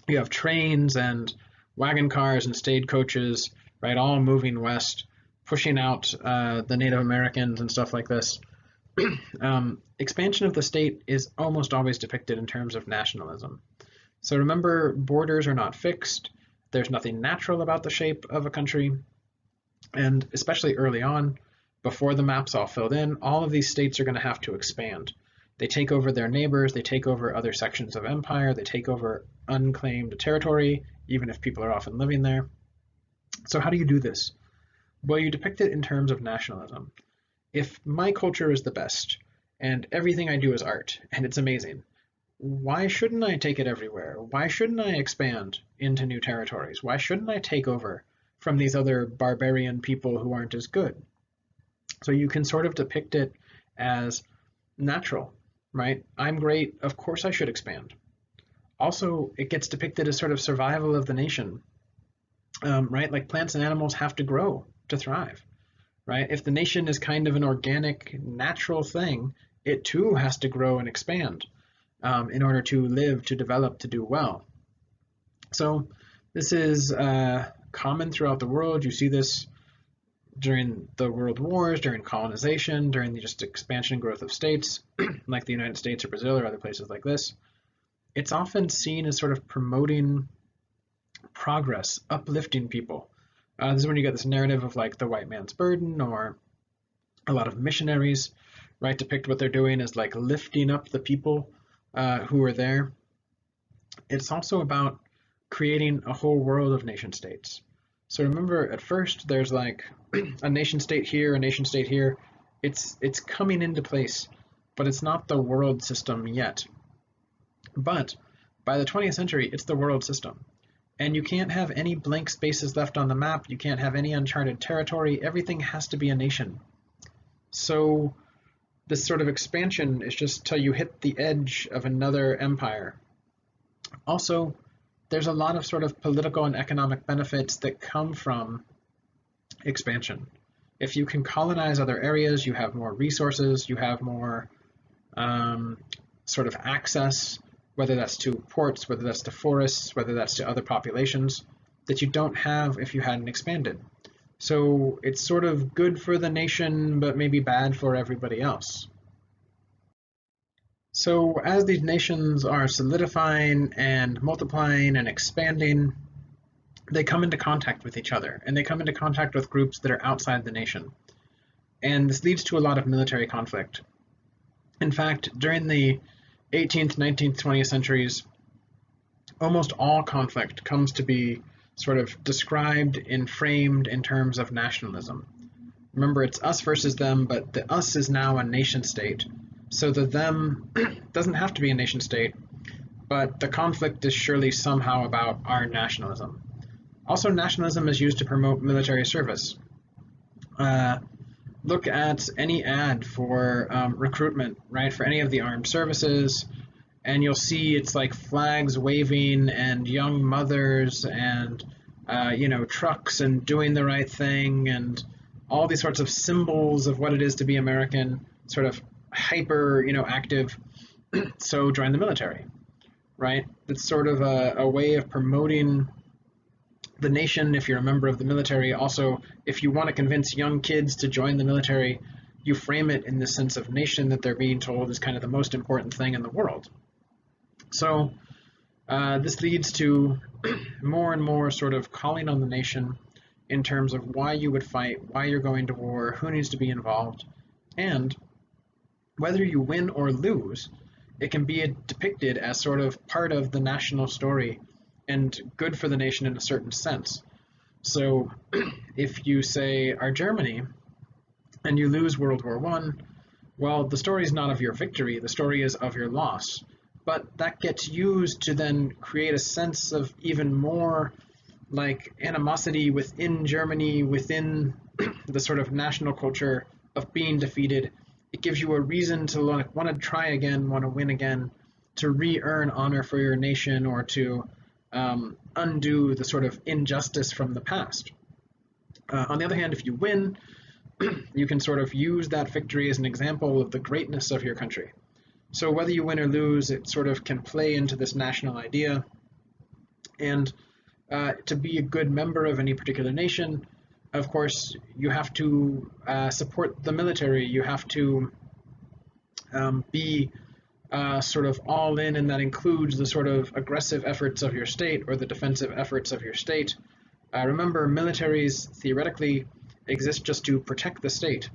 You have trains and wagon cars and stagecoaches, right, all moving west, pushing out the Native Americans and stuff like this. Expansion of the state is almost always depicted in terms of nationalism. So remember, borders are not fixed. There's nothing natural about the shape of a country. And especially early on, before the maps all filled in, all of these states are going to have to expand. They take over their neighbors, they take over other sections of empire, they take over unclaimed territory, even if people are often living there. So how do you do this? Well, you depict it in terms of nationalism. If my culture is the best, and everything I do is art, and it's amazing, why shouldn't I take it everywhere? Why shouldn't I expand into new territories? Why shouldn't I take over from these other barbarian people who aren't as good? So you can sort of depict it as natural, right? I'm great, of course I should expand. Also, it gets depicted as sort of survival of the nation, right? Like plants and animals have to grow to thrive, right? If the nation is kind of an organic, natural thing, it too has to grow and expand in order to live, to develop, to do well. So this is common throughout the world. You see this during the world wars, during colonization, during the just expansion and growth of states, like the United States or Brazil or other places like this. It's often seen as sort of promoting progress, uplifting people. This is when you get this narrative of like the white man's burden, or a lot of missionaries, right, depict what they're doing as like lifting up the people who are there. It's also about creating a whole world of nation states. So remember, at first there's like a nation state here, a nation state here. It's coming into place, but it's not the world system yet. But by the 20th century, it's the world system. And you can't have any blank spaces left on the map. You can't have any uncharted territory. Everything has to be a nation. So this sort of expansion is just till you hit the edge of another empire. Also, there's a lot of sort of political and economic benefits that come from expansion. If you can colonize other areas, you have more resources, you have more sort of access, whether that's to ports, whether that's to forests, whether that's to other populations, that you don't have if you hadn't expanded. So it's sort of good for the nation, but maybe bad for everybody else. So as these nations are solidifying and multiplying and expanding, they come into contact with each other, and they come into contact with groups that are outside the nation. And this leads to a lot of military conflict. In fact, during the 18th, 19th, 20th centuries, almost all conflict comes to be sort of described and framed in terms of nationalism. Remember, it's us versus them, but the us is now a nation state. So the them doesn't have to be a nation state, but the conflict is surely somehow about our nationalism. Also, nationalism is used to promote military service. Uh, Look at any ad for recruitment, right, for any of the armed services, and you'll see it's like flags waving and young mothers and trucks and doing the right thing and all these sorts of symbols of what it is to be American, sort of hyper active. So join the military, right? It's sort of a way of promoting the nation if you're a member of the military. Also, if you want to convince young kids to join the military, you frame it in the sense of nation that they're being told is kind of the most important thing in the world. So this leads to more and more sort of calling on the nation in terms of why you would fight, why you're going to war, who needs to be involved, and whether you win or lose, it can be depicted as sort of part of the national story and good for the nation in a certain sense. So if you say are Germany and you lose World War I, well, the story is not of your victory, the story is of your loss. But that gets used to then create a sense of even more like animosity within Germany, within the sort of national culture of being defeated. It gives you a reason to want to try again, want to win again, to re-earn honor for your nation, or to undo the sort of injustice from the past. On the other hand, if you win, you can sort of use that victory as an example of the greatness of your country. So whether you win or lose, it sort of can play into this national idea. And to be a good member of any particular nation, of course, you have to support the military. You have to be sort of all in, and that includes the sort of aggressive efforts of your state or the defensive efforts of your state. Remember, militaries theoretically exist just to protect the state.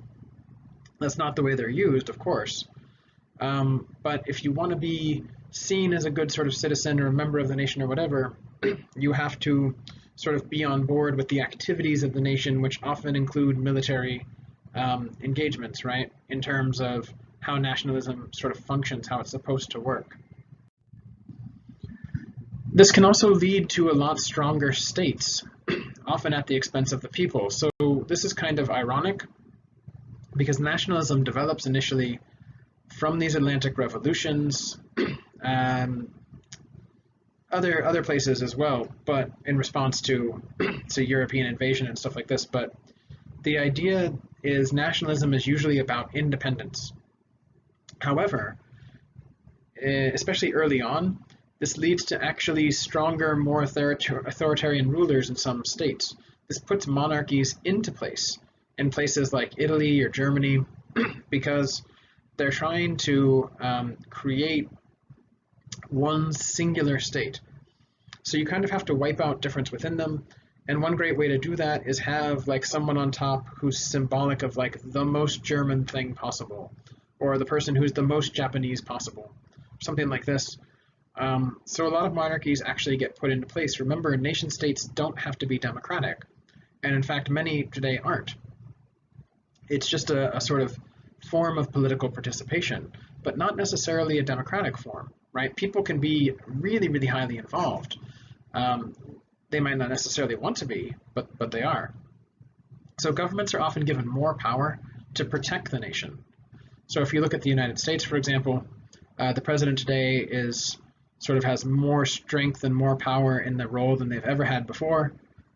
That's not the way they're used, of course. But if you want to be seen as a good sort of citizen or a member of the nation or whatever, you have to sort of be on board with the activities of the nation, which often include military engagements, right, in terms of how nationalism sort of functions, how it's supposed to work. This can also lead to a lot stronger states, often at the expense of the people. So this is kind of ironic, because nationalism develops initially from these Atlantic revolutions, other places as well, but in response to European invasion and stuff like this. But the idea is nationalism is usually about independence. However, especially early on, this leads to actually stronger, more authoritarian rulers in some states. This puts monarchies into place in places like Italy or Germany, because they're trying to create one singular state. So you kind of have to wipe out difference within them. And one great way to do that is have like someone on top who's symbolic of like the most German thing possible, or the person who's the most Japanese possible, something like this. So a lot of monarchies actually get put into place. Remember, nation states don't have to be democratic. And in fact, many today aren't. It's just a sort of form of political participation, but not necessarily a democratic form, right? People can be really, really highly involved. They might not necessarily want to be, but they are. So governments are often given more power to protect the nation. So if you look at the United States, for example, the president today has more strength and more power in the role than they've ever had before.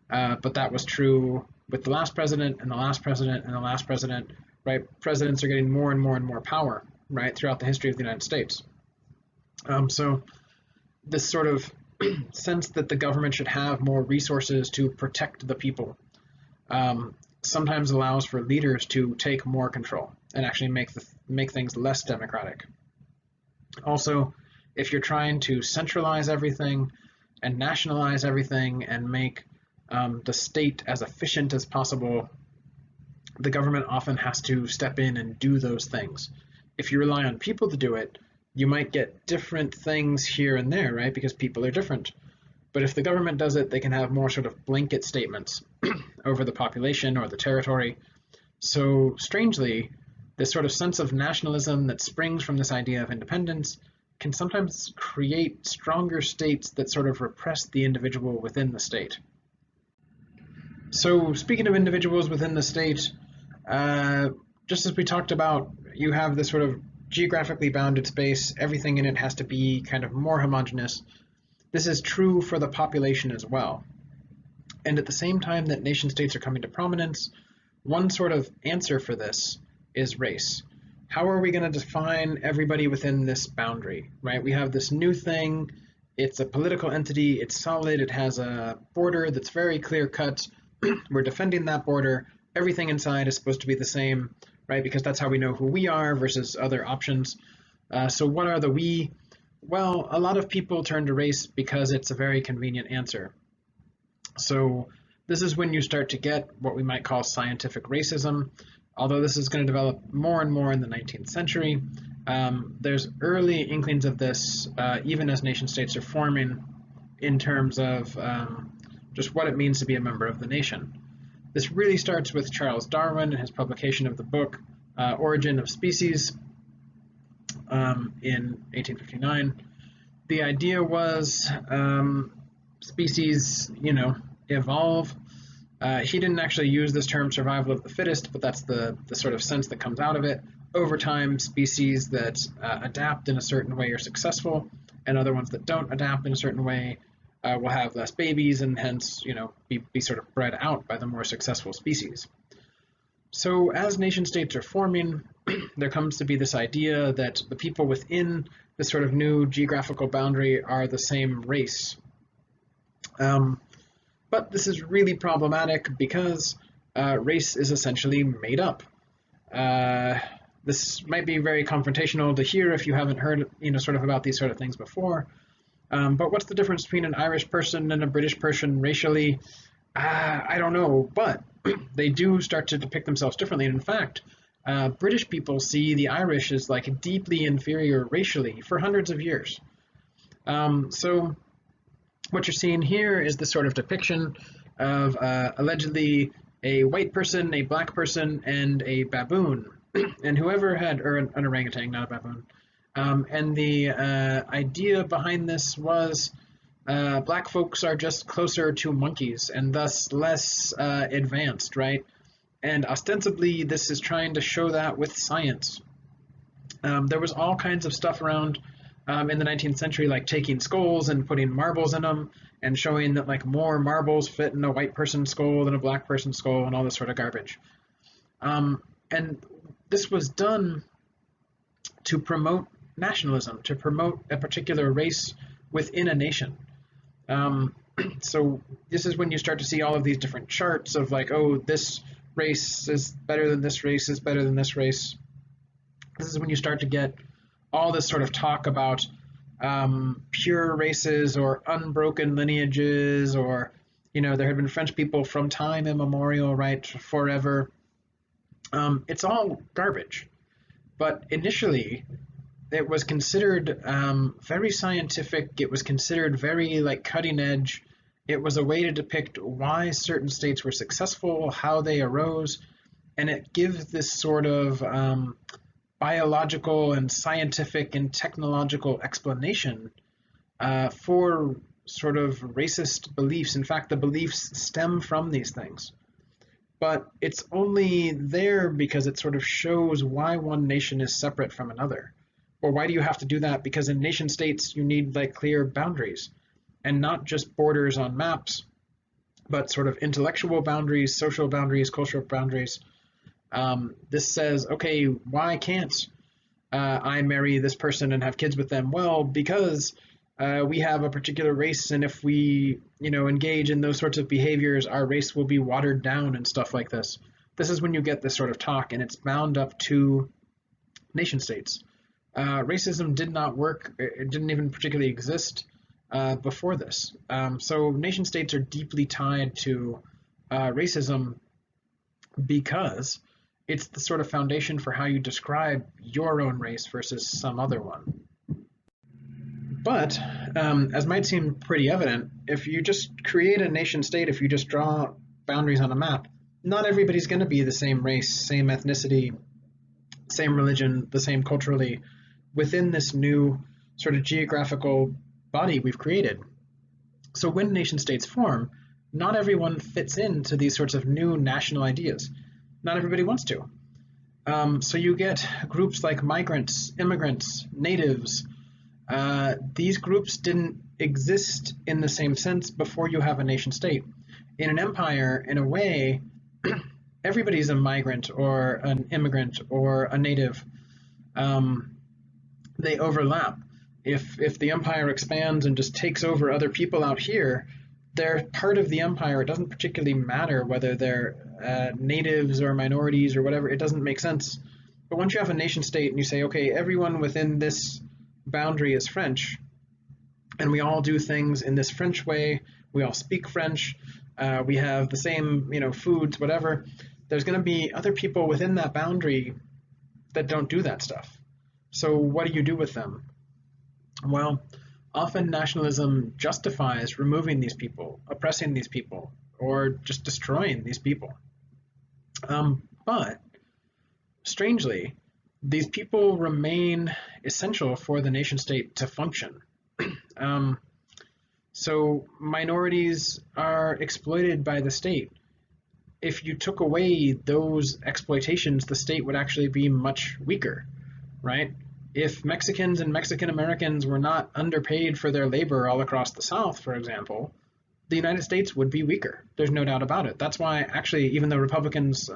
But that was true with the last president and the last president and the last president, right? Presidents are getting more and more and more power, right, throughout the history of the United States. So this sort of sense that the government should have more resources to protect the people sometimes allows for leaders to take more control and actually make things less democratic. Also, if you're trying to centralize everything and nationalize everything and make the state as efficient as possible, the government often has to step in and do those things. If you rely on people to do it, you might get different things here and there, right? Because people are different. But if the government does it, they can have more sort of blanket statements over the population or the territory. So strangely, This sort of sense of nationalism that springs from this idea of independence can sometimes create stronger states that sort of repress the individual within the state. So speaking of individuals within the state, just as we talked about, you have this sort of geographically bounded space. Everything in it has to be kind of more homogeneous. This is true for the population as well. And at the same time that nation states are coming to prominence, one sort of answer for this is race. How are we going to define everybody within this boundary, right? We have this new thing. It's a political entity. It's solid. It has a border that's very clear cut. We're defending that border. Everything inside is supposed to be the same, right? Because that's how we know who we are versus other options. So what are the we? Well, a lot of people turn to race because it's a very convenient answer. So this is when you start to get what we might call scientific racism. Although this is going to develop more and more in the 19th century, there's early inklings of this, even as nation states are forming, in terms of just what it means to be a member of the nation. This really starts with Charles Darwin and his publication of the book Origin of Species in 1859. The idea was species, evolve. He didn't actually use this term survival of the fittest, but that's the sort of sense that comes out of it. Over time, species that adapt in a certain way are successful, and other ones that don't adapt in a certain way will have less babies and hence, be sort of bred out by the more successful species. So as nation states are forming, there comes to be this idea that the people within this sort of new geographical boundary are the same race. But this is really problematic because race is essentially made up. This might be very confrontational to hear if you haven't heard, sort of about these sort of things before. But what's the difference between an Irish person and a British person racially? I don't know, but they do start to depict themselves differently. And in fact, British people see the Irish as like deeply inferior racially for hundreds of years. So what you're seeing here is this sort of depiction of allegedly a white person, a black person, and a baboon. And whoever had, or an orangutan, not a baboon. And the idea behind this was black folks are just closer to monkeys and thus less advanced, right? And ostensibly, this is trying to show that with science. There was all kinds of stuff around in the 19th century, like taking skulls and putting marbles in them and showing that like more marbles fit in a white person's skull than a black person's skull and all this sort of garbage. And this was done to promote nationalism, to promote a particular race within a nation. So this is when you start to see all of these different charts of like, oh, this race is better than this race is better than this race. This is when you start to get all this sort of talk about pure races or unbroken lineages, or, there had been French people from time immemorial, right, forever. It's all garbage. But initially, it was considered very scientific. It was considered very cutting edge. It was a way to depict why certain states were successful, how they arose, and it gives this sort of biological and scientific and technological explanation for sort of racist beliefs. In fact, the beliefs stem from these things. But it's only there because it sort of shows why one nation is separate from another. Or why do you have to do that? Because in nation states, you need clear boundaries, and not just borders on maps, but sort of intellectual boundaries, social boundaries, cultural boundaries. This says, okay, why can't I marry this person and have kids with them? Well, because we have a particular race, and if we, engage in those sorts of behaviors, our race will be watered down and stuff like this. This is when you get this sort of talk, and it's bound up to nation states. Racism did not work. It didn't even particularly exist before this. So nation states are deeply tied to racism because it's the sort of foundation for how you describe your own race versus some other one. But as might seem pretty evident, if you just create a nation state, if you just draw boundaries on a map, not everybody's going to be the same race, same ethnicity, same religion, the same culturally, within this new sort of geographical body we've created. So when nation states form, not everyone fits into these sorts of new national ideas. Not everybody wants to. So you get groups like migrants, immigrants, natives. These groups didn't exist in the same sense before you have a nation state. In an empire, in a way, everybody's a migrant or an immigrant or a native. They overlap. If the empire expands and just takes over other people out here, they're part of the empire. It doesn't particularly matter whether they're natives or minorities or whatever. It doesn't make sense. But once you have a nation state and you say, okay, everyone within this boundary is French, and we all do things in this French way, we all speak French, we have the same, foods, whatever, there's going to be other people within that boundary that don't do that stuff. So what do you do with them? Well, often nationalism justifies removing these people, oppressing these people, or just destroying these people. But strangely, these people remain essential for the nation state to function. So minorities are exploited by the state. If you took away those exploitations, the state would actually be much weaker, right? If Mexicans and Mexican Americans were not underpaid for their labor all across the South, for example, the United States would be weaker. There's no doubt about it. That's why, actually, even though Republicans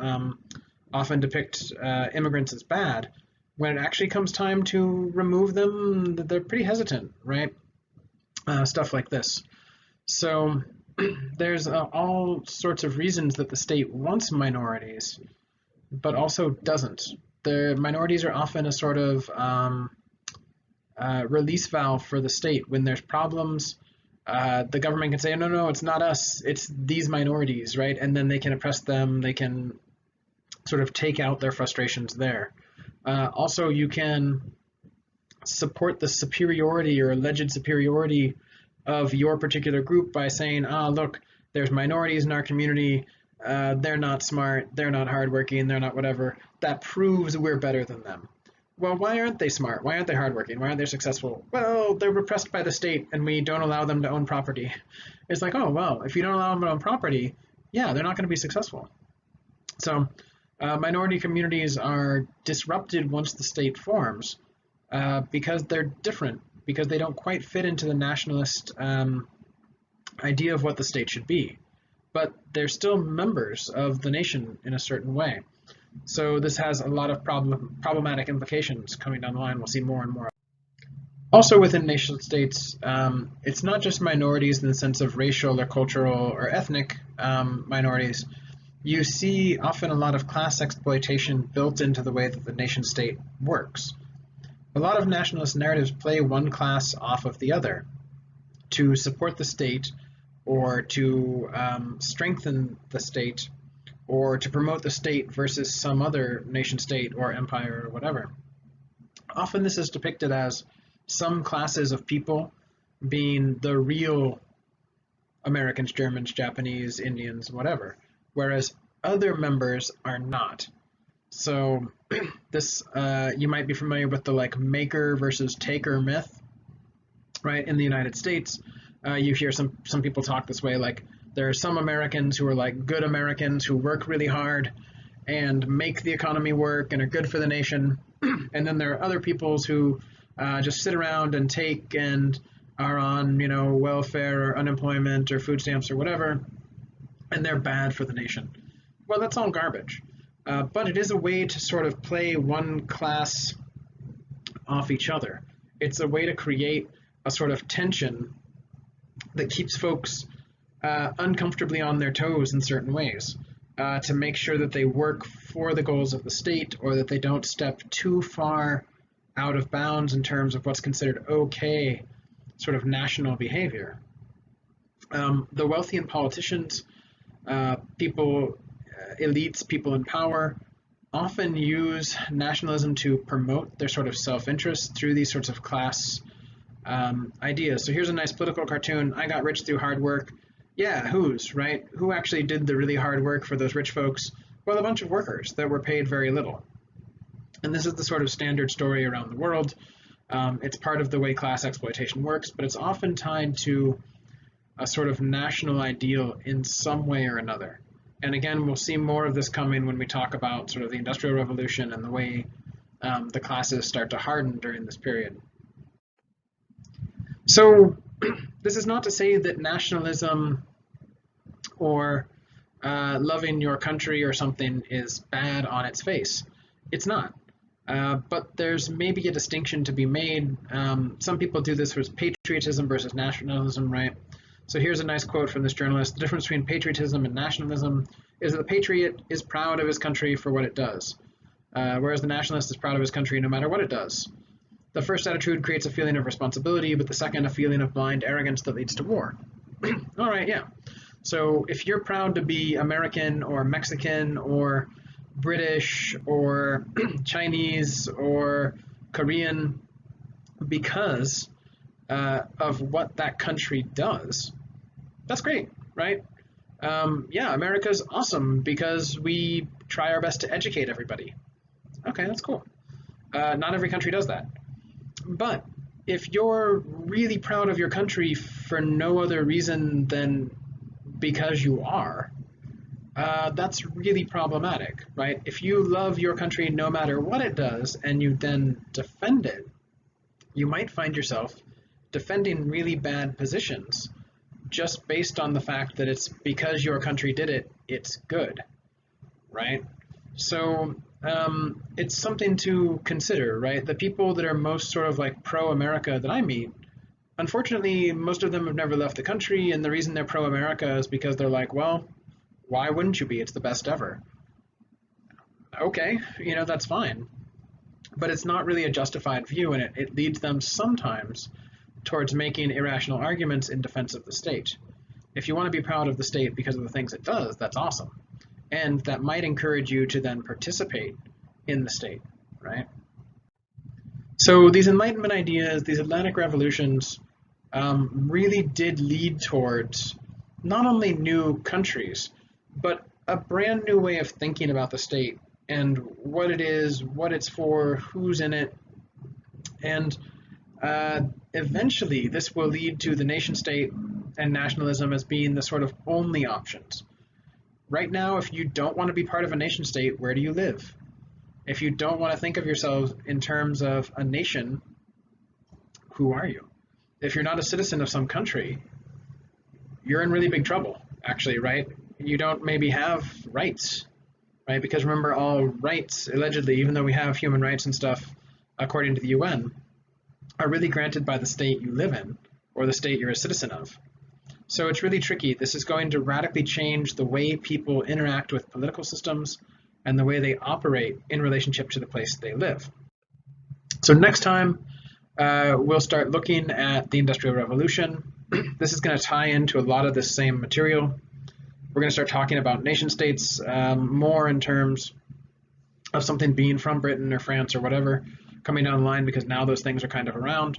often depict immigrants as bad, when it actually comes time to remove them, they're pretty hesitant, right? Stuff like this. So there's all sorts of reasons that the state wants minorities, but also doesn't. The minorities are often a sort of release valve for the state. When there's problems, the government can say, no, it's not us, it's these minorities, right? And then they can oppress them, they can sort of take out their frustrations there. Also, you can support the superiority or alleged superiority of your particular group by saying, look, there's minorities in our community, they're not smart, they're not hardworking, they're not whatever. That proves we're better than them. Well, why aren't they smart? Why aren't they hardworking? Why aren't they successful? Well, they're repressed by the state and we don't allow them to own property. It's like, oh, well, if you don't allow them to own property, yeah, they're not going to be successful. So minority communities are disrupted once the state forms because they're different, because they don't quite fit into the nationalist idea of what the state should be. But they're still members of the nation in a certain way. So this has a lot of problematic implications coming down the line. We'll see more and more. Also within nation states, it's not just minorities in the sense of racial or cultural or ethnic minorities. You see often a lot of class exploitation built into the way that the nation state works. A lot of nationalist narratives play one class off of the other to support the state or to strengthen the state or to promote the state versus some other nation state or empire or whatever. Often this is depicted as some classes of people being the real Americans, Germans, Japanese, Indians, whatever, whereas other members are not. So this, you might be familiar with the maker versus taker myth, right? In the United States, you hear some people talk this way, like there are some Americans who are good Americans who work really hard and make the economy work and are good for the nation. And then there are other peoples who just sit around and take and are on, welfare or unemployment or food stamps or whatever, and they're bad for the nation. Well, that's all garbage. But it is a way to sort of play one class off each other. It's a way to create a sort of tension that keeps folks uncomfortably on their toes in certain ways, to make sure that they work for the goals of the state or that they don't step too far out of bounds in terms of what's considered okay sort of national behavior. The wealthy and politicians, elites, people in power, often use nationalism to promote their sort of self-interest through these sorts of class ideas. So here's a nice political cartoon. I got rich through hard work. Yeah, whose, right? Who actually did the really hard work for those rich folks? Well, a bunch of workers that were paid very little. And this is the sort of standard story around the world. It's part of the way class exploitation works, but it's often tied to a sort of national ideal in some way or another. And again, we'll see more of this coming when we talk about sort of the Industrial Revolution and the way the classes start to harden during this period. So this is not to say that nationalism or loving your country or something is bad on its face. It's not. But there's maybe a distinction to be made. Some people do this with patriotism versus nationalism, right? So here's a nice quote from this journalist. The difference between patriotism and nationalism is that the patriot is proud of his country for what it does, whereas the nationalist is proud of his country no matter what it does. The first attitude creates a feeling of responsibility, but the second a feeling of blind arrogance that leads to war. All right, yeah. So if you're proud to be American or Mexican or British or Chinese or Korean because of what that country does, that's great, right? Yeah, America's awesome because we try our best to educate everybody. Okay, that's cool. Not every country does that. But if you're really proud of your country for no other reason than because you are, that's really problematic, right? If you love your country no matter what it does and you then defend it, you might find yourself defending really bad positions just based on the fact that it's because your country did it, it's good, right? So it's something to consider, right? The people that are most sort of like pro-America that I meet, unfortunately, most of them have never left the country, and the reason they're pro-America is because they're like, well, why wouldn't you be? It's the best ever. Okay, that's fine. But it's not really a justified view, and it leads them sometimes towards making irrational arguments in defense of the state. If you want to be proud of the state because of the things it does, that's awesome. And that might encourage you to then participate in the state, right? So these Enlightenment ideas, these Atlantic revolutions, really did lead towards not only new countries, but a brand new way of thinking about the state and what it is, what it's for, who's in it. And eventually this will lead to the nation state and nationalism as being the sort of only options. Right now, if you don't want to be part of a nation state, where do you live? If you don't want to think of yourselves in terms of a nation, who are you? If you're not a citizen of some country, you're in really big trouble, actually, right? You don't maybe have rights, right? Because remember, all rights, allegedly, even though we have human rights and stuff, according to the UN, are really granted by the state you live in or the state you're a citizen of. So it's really tricky. This is going to radically change the way people interact with political systems and the way they operate in relationship to the place they live. So next time, we'll start looking at the Industrial Revolution. This is going to tie into a lot of this same material. We're going to start talking about nation states more in terms of something being from Britain or France or whatever coming down the line, because now those things are kind of around.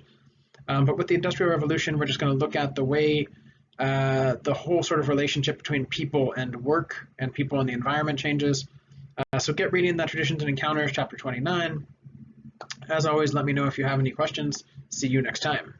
But with the Industrial Revolution, we're just going to look at the way the whole sort of relationship between people and work and people and the environment changes. So get reading that Traditions and Encounters, chapter 29. As always, let me know if you have any questions. See you next time.